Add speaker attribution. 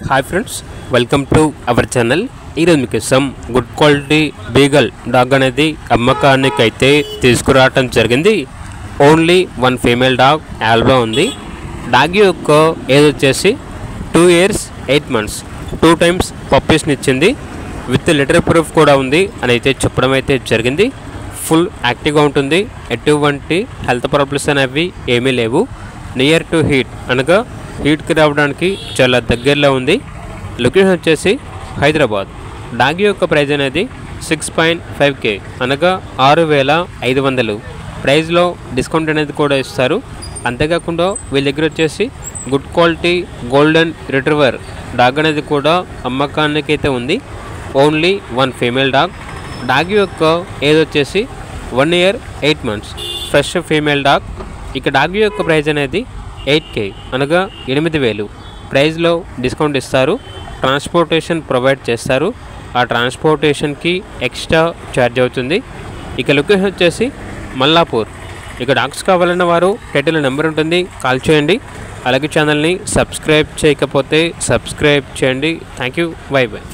Speaker 1: Hi friends, welcome to our channel. ఈరోజు మీకోసం good quality beagle dog అనేది అమ్మకానికి అయితే తీసుకురావటం జరిగింది. ఓన్లీ వన్ ఫీమేల్ డాగ్ యాల్బా ఉంది. డాగ్ యొక్క ఏజ్ వచ్చేసి 2 years 8 months 2 times పప్పీస్ని ఇచ్చింది. విత్ లెటర్ ప్రూఫ్ కూడా ఉంది అని అయితే చెప్పడం అయితే జరిగింది. ఫుల్ యాక్టివ్గా ఉంటుంది. ఎటువంటి హెల్త్ ప్రాబ్లమ్స్ అనేవి ఏమీ లేవు. నియర్ టు హీట్ అనగా హీట్కి రావడానికి చాలా దగ్గరలో ఉంది. లొకేషన్ వచ్చేసి హైదరాబాద్. డాగ్ యొక్క ప్రైజ్ అనేది 6.5K అనగా 6,500. ప్రైజ్లో డిస్కౌంట్ అనేది కూడా ఇస్తారు. అంతేకాకుండా వీళ్ళ దగ్గర వచ్చేసి good quality golden retriever dog అనేది కూడా అమ్మకానికి అయితే ఉంది. Only one female dog. Dog యొక్క ఏజ్ వచ్చేసి 1 year 8 months fresh female dog. ఇక డాగ్ యొక్క ప్రైజ్ అనేది 8K అనగా 8,000. ప్రైజ్లో డిస్కౌంట్ ఇస్తారు. ట్రాన్స్పోర్టేషన్ ప్రొవైడ్ చేస్తారు. ఆ ట్రాన్స్పోర్టేషన్కి ఎక్స్ట్రా ఛార్జ్ అవుతుంది. ఇక లొకేషన్ వచ్చేసి మల్లాపూర్. ఇక డాగ్స్ కావాలన్న వారు టైటిల్ నెంబర్ ఉంటుంది, కాల్ చేయండి. అలాగే ఛానల్ని సబ్స్క్రైబ్ చేయకపోతే సబ్స్క్రైబ్ చేయండి. Thank you. By by.